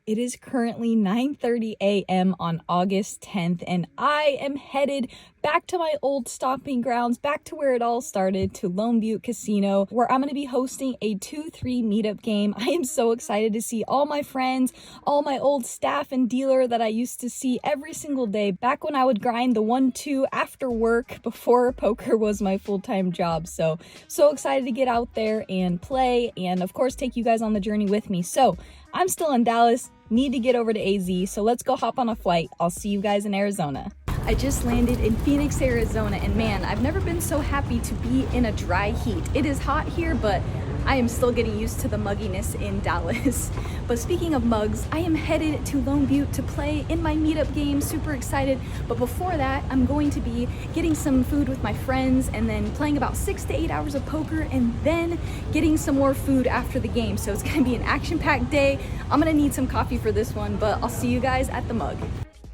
It is currently 9:30 a.m. on August 10th, and I am headed back to my old stomping grounds, back to where it all started, to Lone Butte Casino, where I'm going to be hosting a 2-3 meetup game. I am so excited to see all my friends, all my old staff and dealer that I used to see every single day back when I would grind the 1-2 after work before poker was my full-time job. So excited to get out there and play, and of course take you guys on the journey with me. So I'm still in Dallas, need to get over to AZ, so let's go hop on a flight. I'll see you guys in Arizona. I just landed in Phoenix, Arizona, and man, I've never been so happy to be in a dry heat. It is hot here, but I am still getting used to the mugginess in Dallas. But speaking of mugs, I am headed to Lone Butte to play in my meetup game, super excited. But before that, I'm going to be getting some food with my friends and then playing about 6 to 8 hours of poker and then getting some more food after the game. So it's gonna be an action-packed day. I'm gonna need some coffee for this one, but I'll see you guys at the mug.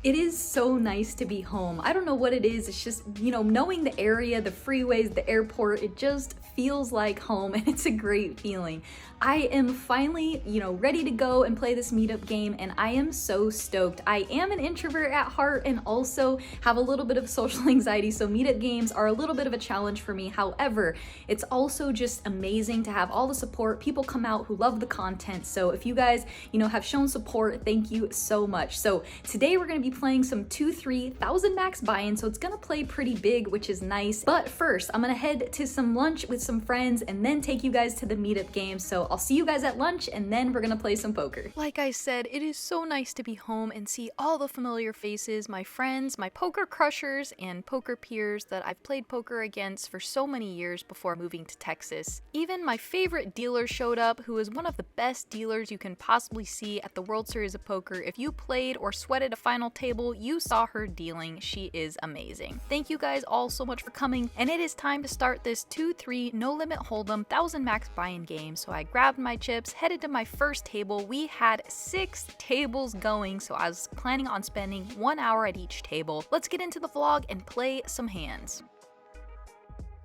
It is so nice to be home. I don't know what it is. It's just, knowing the area, the freeways, the airport, it just feels like home, and it's a great feeling. I am finally, ready to go and play this meetup game, and I am so stoked. I am an introvert at heart and also have a little bit of social anxiety, so meetup games are a little bit of a challenge for me. However, it's also just amazing to have all the support. People come out who love the content, so if you guys, have shown support, thank you so much. So today we're gonna be playing some 2-3 1,000 max buy-in, so it's gonna play pretty big, which is nice. But first, I'm gonna head to some lunch with some friends and then take you guys to the meetup game. So I'll see you guys at lunch and then we're gonna play some poker. Like I said, it is so nice to be home and see all the familiar faces, my friends, my poker crushers, and poker peers that I've played poker against for so many years before moving to Texas. Even my favorite dealer showed up, who is one of the best dealers you can possibly see at the World Series of Poker. If you played or sweated a final table, you saw her dealing. She is amazing. Thank you guys all so much for coming, and it is time to start this 2-3 no limit hold'em 1,000 max buy-in game. So I grabbed my chips, headed to my first table. We had 6 tables going, so I was planning on spending 1 hour at each table. Let's get into the vlog and play some hands.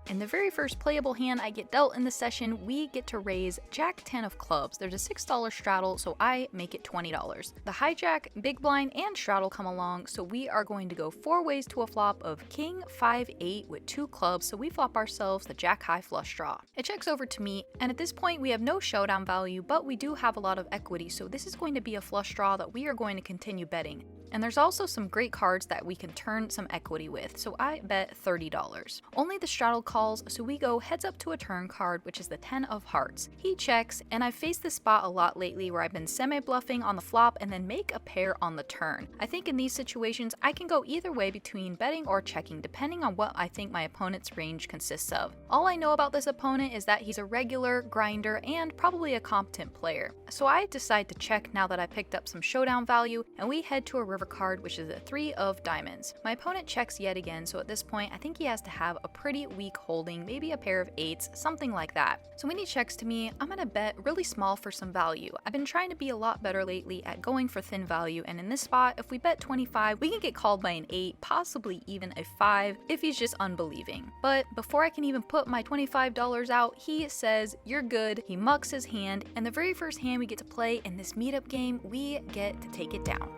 In the very first playable hand I get dealt in the session, we get to raise Jack 10 of clubs. There's a $6 straddle, so I make it $20. The hijack, big blind, and straddle come along, so we are going to go 4 ways to a flop of King 5-8 with 2 clubs, so we flop ourselves the Jack high flush draw. It checks over to me, and at this point we have no showdown value, but we do have a lot of equity, so this is going to be a flush draw that we are going to continue betting. And there's also some great cards that we can turn some equity with, so I bet $30. Only the straddle calls, so we go heads up to a turn card, which is the 10 of hearts. He checks, and I've faced this spot a lot lately where I've been semi-bluffing on the flop and then make a pair on the turn. I think in these situations, I can go either way between betting or checking, depending on what I think my opponent's range consists of. All I know about this opponent is that he's a regular, grinder, and probably a competent player. So I decide to check now that I picked up some showdown value, and we head to a river card, which is a 3 of diamonds. My opponent checks yet again, so at this point I think he has to have a pretty weak holding, maybe a pair of 8s, something like that. So when he checks to me, I'm gonna bet really small for some value. I've been trying to be a lot better lately at going for thin value, and in this spot, if we bet 25, we can get called by an 8, possibly even a 5 if he's just unbelieving. But before I can even put my $25 out, he says, "You're good." He mucks his hand, and the very first hand we get to play in this meetup game, we get to take it down.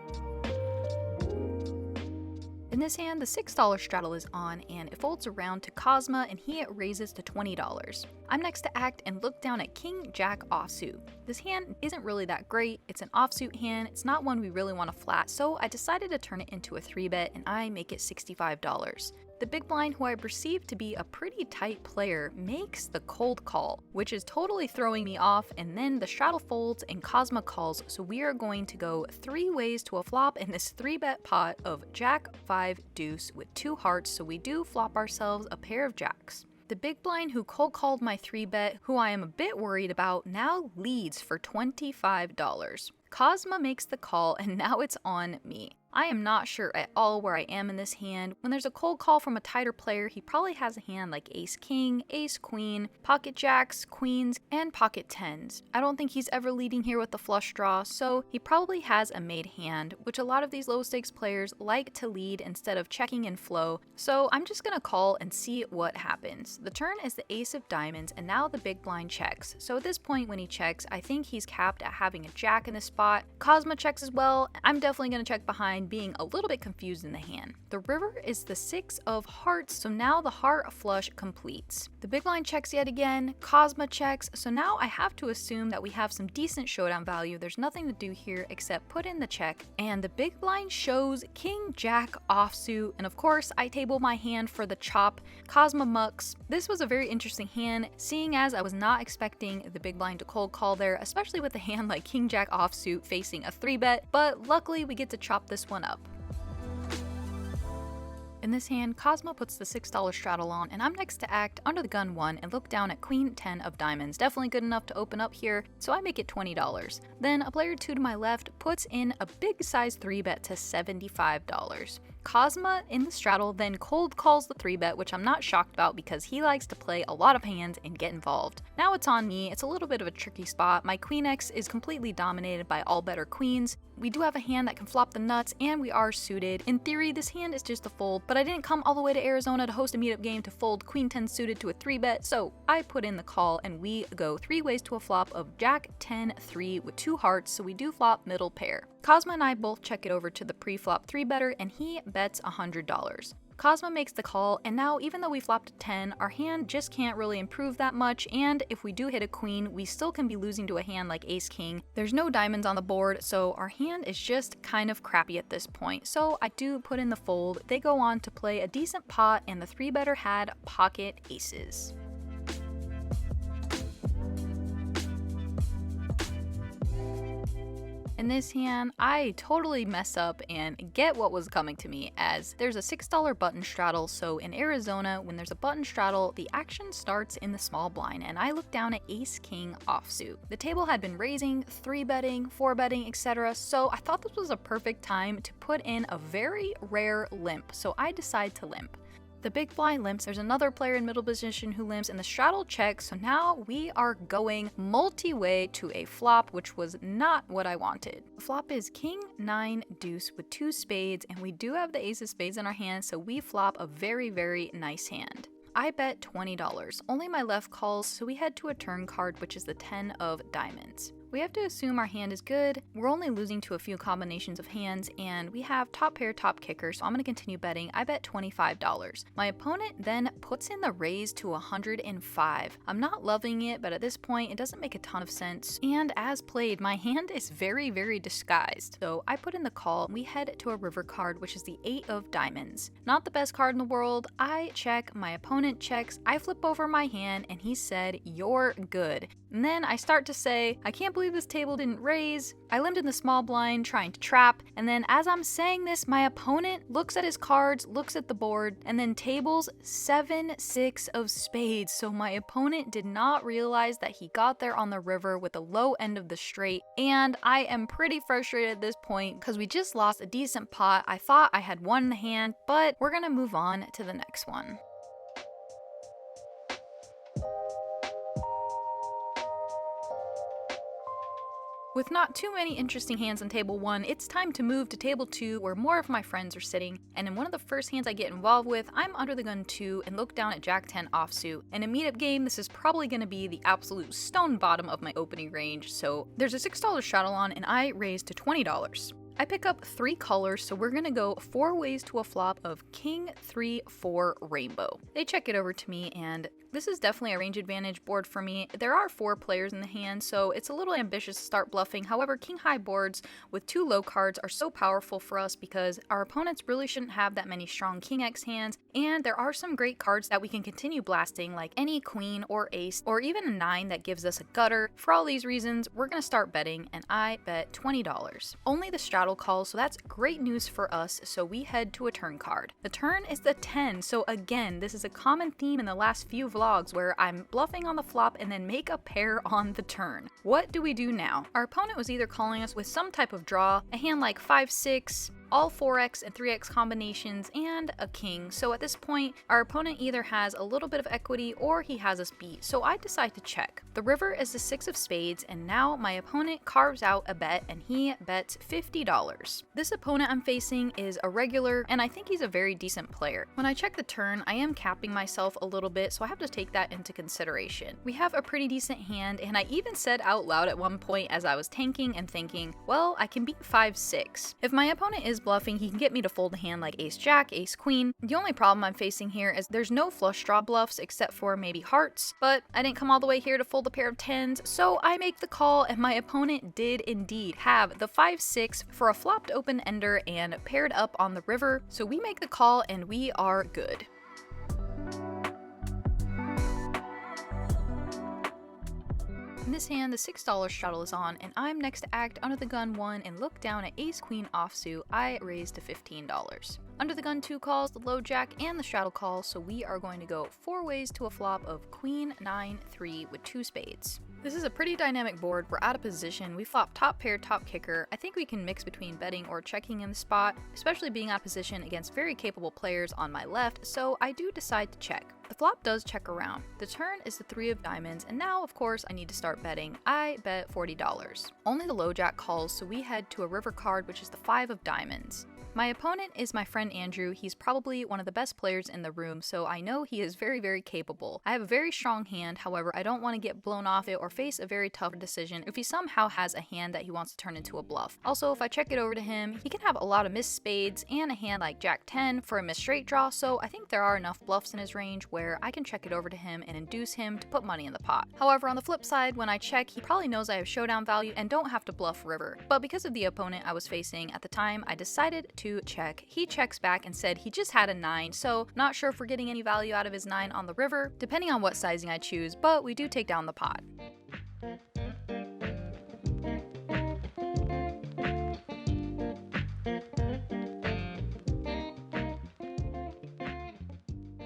In this hand, the $6 straddle is on, and it folds around to Cosma, and he raises to $20. I'm next to act and look down at King Jack offsuit. This hand isn't really that great. It's an offsuit hand. It's not one we really want to flat, so I decided to turn it into a 3-bet, and I make it $65. The big blind, who I perceive to be a pretty tight player, makes the cold call, which is totally throwing me off, and then the straddle folds and Cosma calls, so we are going to go 3 ways to a flop in this 3-bet pot of Jack 5 deuce with 2 hearts, so we do flop ourselves a pair of jacks. The big blind, who cold called my 3-bet, who I am a bit worried about, now leads for $25. Cosma makes the call, and now it's on me. I am not sure at all where I am in this hand. When there's a cold call from a tighter player, he probably has a hand like ace king, ace queen, pocket jacks, queens, and pocket tens. I don't think he's ever leading here with the flush draw, so he probably has a made hand, which a lot of these low stakes players like to lead instead of checking in flow. So I'm just gonna call and see what happens. The turn is the ace of diamonds, and now the big blind checks. So at this point when he checks, I think he's capped at having a jack in this spot. Cosmo checks as well. I'm definitely gonna check behind, being a little bit confused in the hand. The river is the 6 of hearts, so now the heart flush completes. The big blind checks yet again, Cosmo checks, so now I have to assume that we have some decent showdown value. There's nothing to do here except put in the check, and the big blind shows king jack offsuit, and of course I table my hand for the chop. Cosmo mucks. This was a very interesting hand, seeing as I was not expecting the big blind to cold call there, especially with a hand like king jack offsuit facing a 3-bet, but luckily we get to chop this one up. In this hand, Cosmo puts the $6 straddle on, and I'm next to act under the gun 1 and look down at queen 10 of diamonds. Definitely good enough to open up here, so I make it $20. Then a player 2 to my left puts in a big size 3-bet to $75. Cosmo in the straddle then cold calls the 3-bet, which I'm not shocked about because he likes to play a lot of hands and get involved. Now it's on me. It's a little bit of a tricky spot. My queen X is completely dominated by all better queens. We do have a hand that can flop the nuts, and we are suited. In theory, this hand is just a fold, but I didn't come all the way to Arizona to host a meetup game to fold queen 10 suited to a 3-bet, so I put in the call, and we go 3 ways to a flop of jack 10 3 with 2 hearts, so we do flop middle pair. Cosmo and I both check it over to the pre-flop 3-better, and he bets $100. Cosmo makes the call, and now even though we flopped a 10, our hand just can't really improve that much, and if we do hit a queen, we still can be losing to a hand like ace king. There's no diamonds on the board, so our hand is just kind of crappy at this point. So I do put in the fold. They go on to play a decent pot, and the 3-better had pocket aces. In this hand, I totally mess up and get what was coming to me, as there's a $6 button straddle, so in Arizona, when there's a button straddle, the action starts in the small blind, and I look down at ace-king offsuit. The table had been raising, 3-betting, 4-betting, etc., so I thought this was a perfect time to put in a very rare limp, so I decide to limp. The big blind limps, there's another player in middle position who limps, and the straddle checks, so now we are going multi-way to a flop, which was not what I wanted. The flop is king 9 deuce with 2 spades, and we do have the ace of spades in our hand, so we flop a very, very nice hand. I bet $20. Only my left calls, so we head to a turn card, which is the 10 of diamonds. We have to assume our hand is good. We're only losing to a few combinations of hands, and we have top pair, top kicker, so I'm going to continue betting. I bet $25. My opponent then puts in the raise to 105. I'm not loving it, but at this point, it doesn't make a ton of sense. And as played, my hand is very, very disguised. So I put in the call, and we head to a river card, which is the 8 of diamonds. Not the best card in the world. I check, my opponent checks, I flip over my hand, and he said, "You're good." And then I start to say, I can't believe this table didn't raise. I limped in the small blind trying to trap, and then as I'm saying this, my opponent looks at his cards, looks at the board, and then tables 7-6 of spades. So my opponent did not realize that he got there on the river with the low end of the straight, and I am pretty frustrated at this point because we just lost a decent pot. I thought I had won the hand, but we're gonna move on to the next one. With not too many interesting hands on table 1, it's time to move to table 2, where more of my friends are sitting, and in one of the first hands I get involved with, I'm under the gun 2 and look down at jack 10 offsuit. In a meetup game, this is probably going to be the absolute stone bottom of my opening range, so there's a $6 straddle on, and I raise to $20. I pick up 3 colors, so we're gonna go 4 ways to a flop of king 3 4 rainbow. They check it over to me, and this is definitely a range advantage board for me. There are 4 players in the hand, so it's a little ambitious to start bluffing. However, king high boards with 2 low cards are so powerful for us because our opponents really shouldn't have that many strong king X hands, and there are some great cards that we can continue blasting, like any queen or ace, or even a 9 that gives us a gutter. For all these reasons, we're gonna start betting, and I bet $20. Only the straddle calls, so that's great news for us, so we head to a turn card. The turn is the 10, so again, this is a common theme in the last few vlogs where I'm bluffing on the flop and then make a pair on the turn. What do we do now? Our opponent was either calling us with some type of draw, a hand like 5-6, all 4x and 3x combinations, and a king. So at this point, our opponent either has a little bit of equity or he has us beat. So I decide to check. The river is the 6 of spades, and now my opponent carves out a bet and he bets $50. This opponent I'm facing is a regular, and I think he's a very decent player. When I check the turn, I am capping myself a little bit, so I have to take that into consideration. We have a pretty decent hand, and I even said out loud at one point as I was tanking and thinking, well, I can beat 5-6. If my opponent is bluffing, he can get me to fold a hand like ace-jack, ace-queen. The only problem I'm facing here is there's no flush draw bluffs except for maybe hearts, but I didn't come all the way here to fold a pair of tens, so I make the call, and my opponent did indeed have the 5-6 for a flopped open ender and paired up on the river, so we make the call and we are good. In this hand, the $6 straddle is on, and I'm next to act under the gun 1 and look down at ace-queen offsuit. I raise to $15. Under the gun 2 calls the low jack and the straddle call, so we are going to go 4 ways to a flop of queen 9-3 with 2 spades. This is a pretty dynamic board. We're out of position. We flop top pair, top kicker. I think we can mix between betting or checking in the spot, especially being out of position against very capable players on my left, so I do decide to check. The flop does check around. The turn is the 3 of diamonds, and now of course I need to start betting. I bet $40. Only the low jack calls, so we head to a river card, which is the 5 of diamonds. My opponent is my friend Andrew. He's probably one of the best players in the room, so I know he is very, very capable. I have a very strong hand, however, I don't want to get blown off it or face a very tough decision if he somehow has a hand that he wants to turn into a bluff. Also, if I check it over to him, he can have a lot of missed spades and a hand like Jack 10 for a missed straight draw, so I think there are enough bluffs in his range where I can check it over to him and induce him to put money in the pot. However, on the flip side, when I check, he probably knows I have showdown value and don't have to bluff river. But because of the opponent I was facing at the time, I decided to check. He checks back and said he just had a 9, so not sure if we're getting any value out of his 9 on the river, depending on what sizing I choose, but we do take down the pot.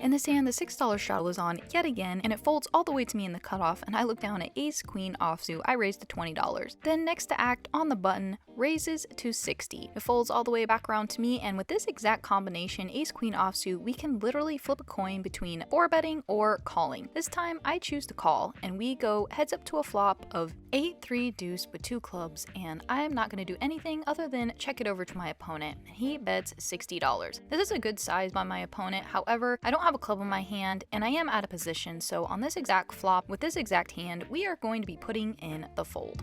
In this hand, the $6 straddle is on yet again, and it folds all the way to me in the cutoff, and I look down at ace-queen offsuit. I raise to $20. Then next to act on the button, raises to $60. It folds all the way back around to me, and with this exact combination, ace-queen offsuit, we can literally flip a coin between 4-betting or calling. This time, I choose to call, and we go heads up to a flop of 8-3 deuce with 2 clubs, and I am not going to do anything other than check it over to my opponent. He bets $60. This is a good size by my opponent, however, I don't have a club in my hand, and I am out of position, so on this exact flop, with this exact hand, we are going to be putting in the fold.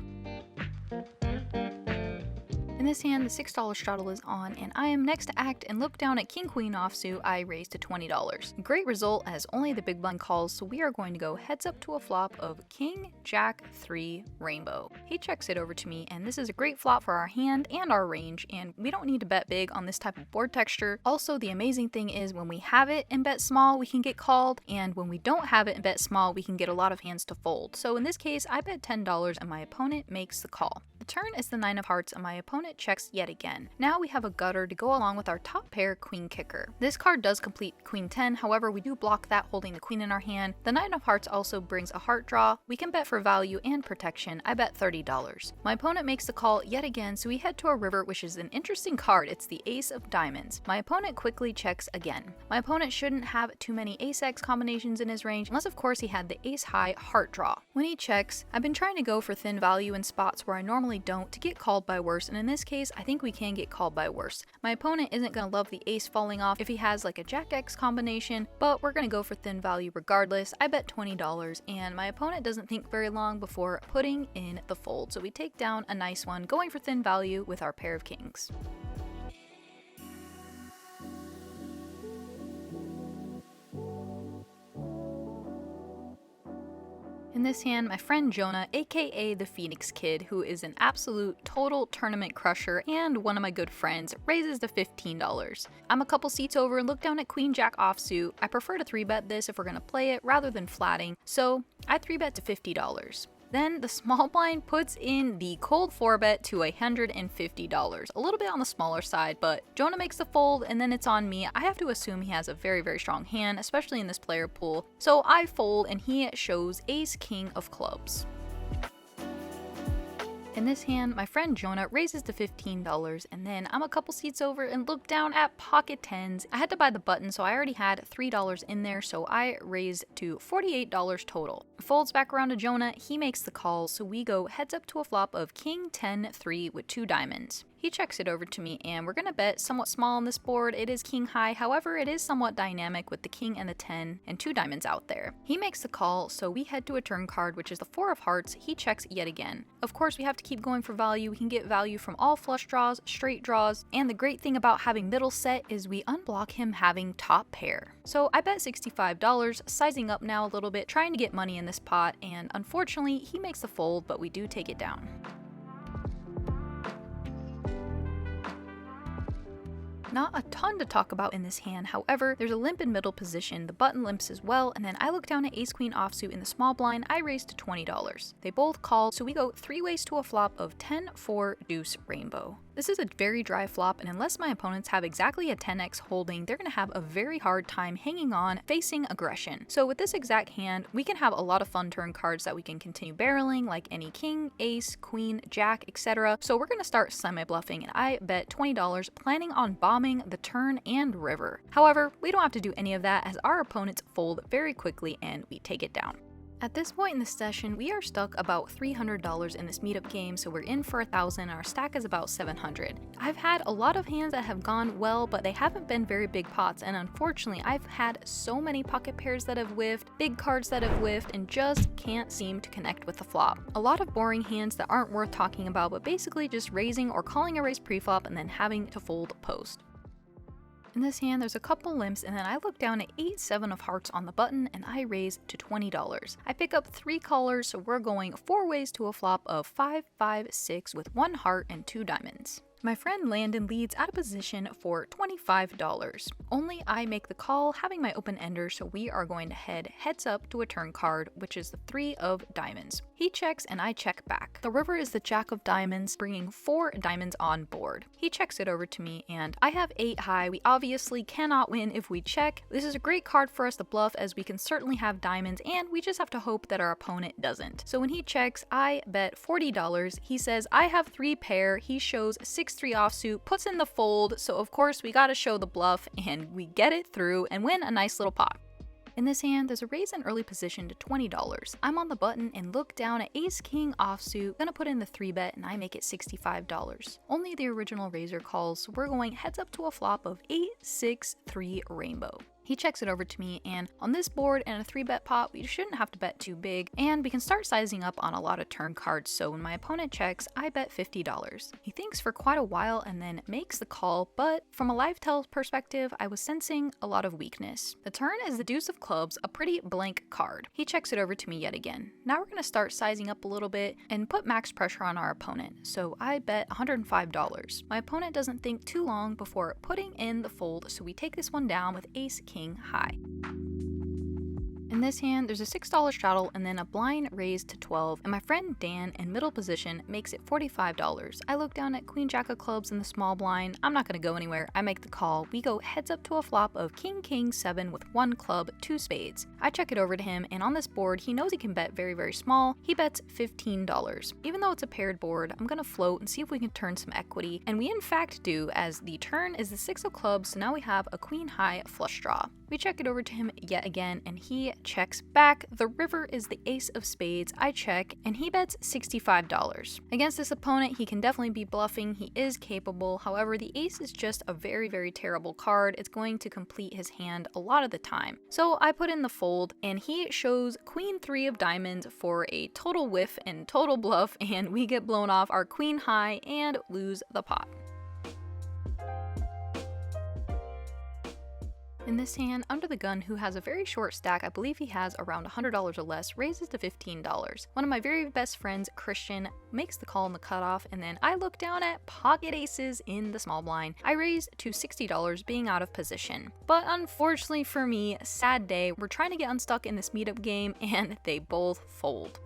In this hand, the $6 straddle is on, and I am next to act and look down at king-queen offsuit. I raise to $20. Great result as only the big blind calls, so we are going to go heads up to a flop of king, jack, 3, rainbow. He checks it over to me, and this is a great flop for our hand and our range, and we don't need to bet big on this type of board texture. Also, the amazing thing is when we have it and bet small, we can get called, and when we don't have it and bet small, we can get a lot of hands to fold. So in this case, I bet $10 and my opponent makes the call. The turn is the 9 of hearts, and my opponent checks yet again. Now we have a gutter to go along with our top pair queen kicker. This card does complete queen 10, however we do block that holding the queen in our hand. The 9 of hearts also brings a heart draw. We can bet for value and protection. I bet $30. My opponent makes the call yet again, so we head to a river, which is an interesting card. It's the ace of diamonds. My opponent quickly checks again. My opponent shouldn't have too many ace-x combinations in his range, unless of course he had the ace-high heart draw. When he checks, I've been trying to go for thin value in spots where I normally don't to get called by worse, and in this case I think we can get called by worse. My opponent isn't going to love the ace falling off if he has like a jack-x combination, but we're going to go for thin value regardless. I bet $20, and my opponent doesn't think very long before putting in the fold, so we take down a nice one going for thin value with our pair of kings. In this hand, my friend Jonah, aka the Phoenix Kid, who is an absolute total tournament crusher and one of my good friends, raises to $15. I'm a couple seats over and look down at Queen Jack offsuit. I prefer to 3-bet this if we're going to play it rather than flatting, so I 3-bet to $50. Then the small blind puts in the cold 4-bet to $150. A little bit on the smaller side, but Jonah makes the fold and then it's on me. I have to assume he has a very, very strong hand, especially in this player pool. So I fold and he shows ace king of clubs. In this hand, my friend Jonah raises to $15, and then I'm a couple seats over and look down at pocket tens. I had to buy the button, so I already had $3 in there, so I raised to $48 total. Folds back around to Jonah, he makes the call, so we go heads up to a flop of king 10-3 with 2 diamonds. He checks it over to me, and we're gonna bet somewhat small on this board. It is king high, however, it is somewhat dynamic with the king and the 10 and 2 diamonds out there. He makes the call, so we head to a turn card, which is the 4 of hearts. He checks yet again. Of course, we have to keep going for value. We can get value from all flush draws, straight draws, and the great thing about having middle set is we unblock him having top pair. So I bet $65, sizing up now a little bit, trying to get money in this pot, and unfortunately, he makes the fold, but we do take it down. Not a ton to talk about in this hand, however, there's a limp in middle position, the button limps as well, and then I look down at ace-queen offsuit in the small blind. I raise to $20. They both call, so we go 3 ways to a flop of 10-4 deuce rainbow. This is a very dry flop, and unless my opponents have exactly a 10x holding, they're going to have a very hard time hanging on, facing aggression. So with this exact hand, we can have a lot of fun turn cards that we can continue barreling, like any king, ace, queen, jack, etc. So we're going to start semi-bluffing, and I bet $20, planning on bombing the turn and river. However, we don't have to do any of that as our opponents fold very quickly and we take it down. At this point in the session, we are stuck about $300 in this meetup game, so we're in for 1,000 and our stack is about 700. I've had a lot of hands that have gone well, but they haven't been very big pots, and unfortunately, I've had so many pocket pairs that have whiffed, big cards that have whiffed, and just can't seem to connect with the flop. A lot of boring hands that aren't worth talking about, but basically just raising or calling a raise preflop and then having to fold post. In this hand, there's a couple limps, and then I look down at 8-7 of hearts on the button, and I raise to $20. I pick up 3 callers, so we're going 4 ways to a flop of 5-5-6 with 1 heart and 2 diamonds. My friend Landon leads out of position for $25. Only I make the call, having my open ender, so we are going to head heads up to a turn card, which is the 3 of diamonds. He checks and I check back. The river is the jack of diamonds, bringing 4 diamonds on board. He checks it over to me, and I have 8 high. We obviously cannot win if we check. This is a great card for us to bluff, as we can certainly have diamonds, and we just have to hope that our opponent doesn't. So when he checks, I bet $40. He says I have 3 pair. He shows 6-3 offsuit, puts in the fold, so of course we gotta show the bluff, and we get it through and win a nice little pot. In this hand, there's a raise in early position to $20. I'm on the button and look down at ace-king offsuit, gonna put in the 3-bet, and I make it $65. Only the original raiser calls, so we're going heads up to a flop of 8-6-3 rainbow. He checks it over to me, and on this board and a 3-bet pot, we shouldn't have to bet too big, and we can start sizing up on a lot of turn cards, so when my opponent checks, I bet $50. He thinks for quite a while and then makes the call, but from a live tell perspective, I was sensing a lot of weakness. The turn is the deuce of clubs, a pretty blank card. He checks it over to me yet again. Now we're going to start sizing up a little bit and put max pressure on our opponent, so I bet $105. My opponent doesn't think too long before putting in the fold, so we take this one down with ace-king high. In this hand, there's a $6 straddle and then a blind raise to 12, and my friend Dan in middle position makes it $45. I look down at queen jack of clubs in the small blind. I'm not going to go anywhere. I make the call. We go heads up to a flop of king 7 with 1 club, 2 spades. I check it over to him, and on this board, he knows he can bet very, very small. He bets $15. Even though it's a paired board, I'm going to float and see if we can turn some equity, and we in fact do, as the turn is the 6 of clubs, so now we have a queen high flush draw. We check it over to him yet again, and he checks back. The river is the ace of spades. I check, and he bets $65. Against this opponent, he can definitely be bluffing. He is capable. However, the ace is just a very, very terrible card. It's going to complete his hand a lot of the time. So I put in the fold, and he shows queen 3 of diamonds for a total whiff and total bluff, and we get blown off our queen high and lose the pot. In this hand, Under the Gun, who has a very short stack, I believe he has around $100 or less, raises to $15. One of my very best friends, Christian, makes the call in the cutoff, and then I look down at pocket aces in the small blind. I raise to $60, being out of position. But unfortunately for me, sad day, we're trying to get unstuck in this meetup game, and they both fold.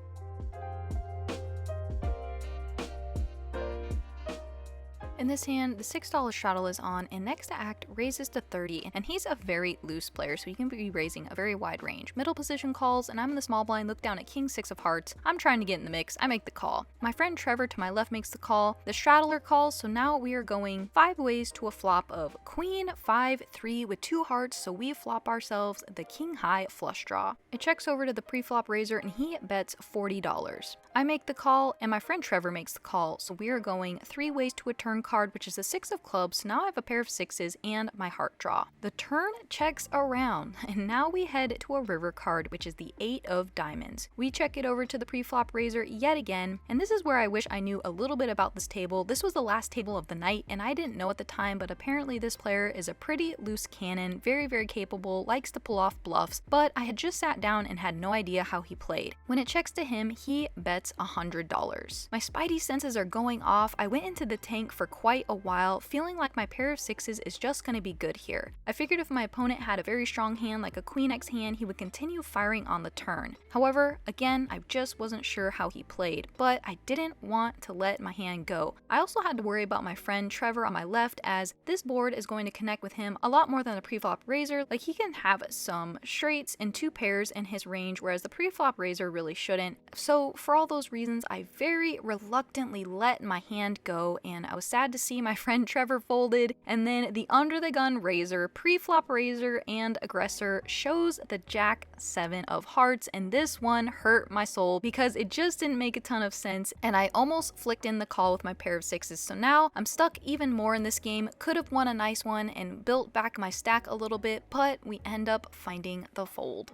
In this hand, the $6 straddle is on, and next to act raises to 30, and he's a very loose player, so he can be raising a very wide range. Middle position calls, and I'm in the small blind, look down at King 6 of hearts. I'm trying to get in the mix, I make the call. My friend Trevor to my left makes the call. The straddler calls, so now we are going 5 ways to a flop of Queen 5 3 with 2 hearts, so we flop ourselves the King high flush draw. It checks over to the pre-flop raiser, and he bets $40. I make the call, and my friend Trevor makes the call, so we are going 3 ways to a turn card, which is the 6 of clubs. So now I have a pair of 6s and my heart draw. The turn checks around, and now we head to a river card, which is the 8 of diamonds. We check it over to the pre-flop raiser yet again, and this is where I wish I knew a little bit about this table. This was the last table of the night, and I didn't know at the time, but apparently this player is a pretty loose cannon, very, very capable, likes to pull off bluffs, but I had just sat down and had no idea how he played. When it checks to him, he bets $100. My spidey senses are going off. I went into the tank for quite a while, feeling like my pair of 6s is just going to be good here. I figured if my opponent had a very strong hand like a Queen X hand, he would continue firing on the turn. However, again, I just wasn't sure how he played, but I didn't want to let my hand go. I also had to worry about my friend Trevor on my left, as this board is going to connect with him a lot more than the pre-flop raiser. Like, he can have some straights and 2 pairs in his range, whereas the pre-flop raiser really shouldn't. So for all those reasons, I very reluctantly let my hand go, and I was sad to see my friend Trevor folded. And then the under the gun raiser, pre-flop raiser, and aggressor shows the Jack 7 of hearts, and this one hurt my soul because it just didn't make a ton of sense, and I almost flicked in the call with my pair of 6s. So now I'm stuck even more in this game. Could have won a nice one and built back my stack a little bit, but we end up finding the fold.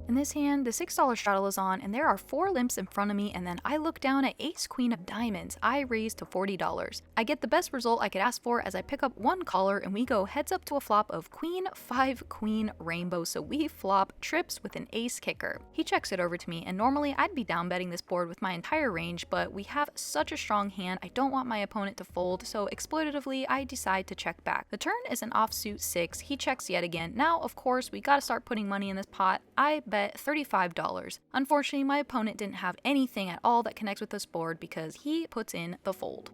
In this hand, the $6 straddle is on, and there are 4 limps in front of me, and then I look down at Ace Queen of diamonds. I raise to $40. I get the best result I could ask for as I pick up 1 caller, and we go heads up to a flop of Queen 5 Queen rainbow, so we flop trips with an ace kicker. He checks it over to me, and normally I'd be down betting this board with my entire range, but we have such a strong hand, I don't want my opponent to fold, so exploitatively I decide to check back. The turn is an offsuit 6, he checks yet again. Now, of course, we gotta start putting money in this pot. I bet $35. Unfortunately, my opponent didn't have anything at all that connects with this board because he puts in the fold.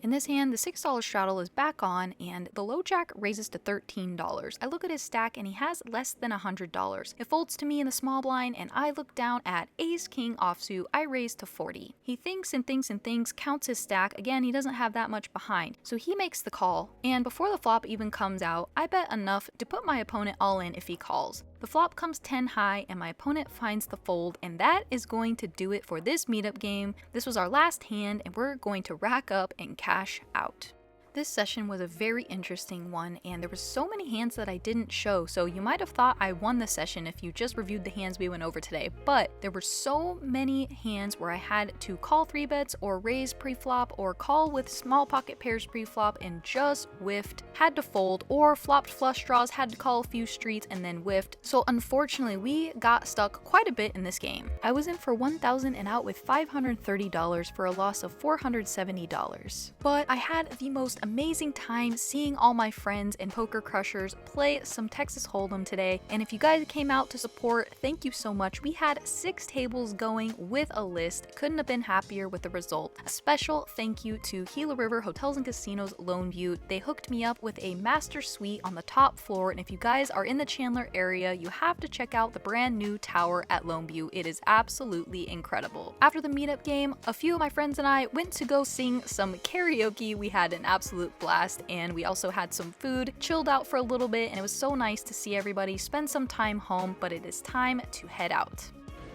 In this hand, the $6 straddle is back on, and the low jack raises to $13. I look at his stack, and he has less than $100. It folds to me in the small blind, and I look down at Ace King offsuit. I raise to $40. He thinks and thinks and thinks, counts his stack. Again, he doesn't have that much behind, so he makes the call, and before the flop even comes out, I bet enough to put my opponent all in if he calls. The flop comes 10 high, and my opponent finds the fold, and that is going to do it for this meetup game. This was our last hand, and we're going to rack up and cash out. This session was a very interesting one, and there were so many hands that I didn't show, so you might have thought I won the session if you just reviewed the hands we went over today, but there were so many hands where I had to call 3 bets or raise pre-flop or call with small pocket pairs pre-flop and just whiffed, had to fold, or flopped flush draws, had to call a few streets and then whiffed. So unfortunately, we got stuck quite a bit in this game. I was in for $1,000 and out with $530 for a loss of $470. But I had the most amazing time seeing all my friends and poker crushers play some Texas Hold'em today, and if you guys came out to support, thank you so much. We had 6 tables going with a list. Couldn't have been happier with the result. A special thank you to Gila River Hotels and Casinos Lone Butte. They hooked me up with a master suite on the top floor, and if you guys are in the Chandler area, you have to check out the brand new tower at Lone Butte. It is absolutely incredible. After the meetup game, a few of my friends and I went to go sing some karaoke. We had an absolute blast, and we also had some food, chilled out for a little bit, and it was so nice to see everybody spend some time home, but it is time to head out.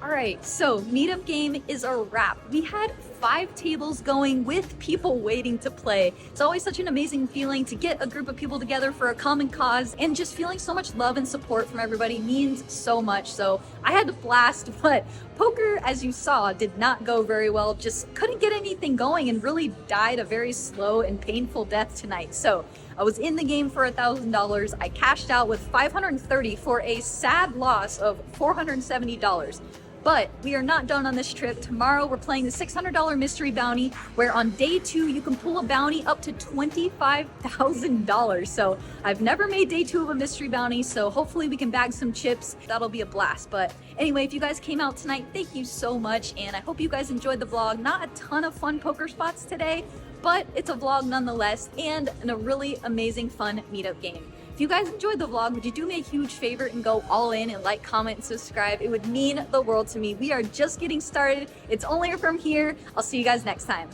Alright, so meetup game is a wrap. We had 5 tables going with people waiting to play. It's always such an amazing feeling to get a group of people together for a common cause, and just feeling so much love and support from everybody means so much. So I had to blast, but poker, as you saw, did not go very well. Just couldn't get anything going and really died a very slow and painful death tonight. So I was in the game for $1,000. I cashed out with $530 for a sad loss of $470. But we are not done on this trip. Tomorrow we're playing the $600 mystery bounty, where on day 2 you can pull a bounty up to $25,000. So I've never made day 2 of a mystery bounty, so hopefully we can bag some chips. That'll be a blast. But anyway, if you guys came out tonight, thank you so much, and I hope you guys enjoyed the vlog. Not a ton of fun poker spots today, but it's a vlog nonetheless, and a really amazing fun meetup game. If you guys enjoyed the vlog, would you do me a huge favor and go all in and like, comment, and subscribe? It would mean the world to me. We are just getting started. It's only from here. I'll see you guys next time.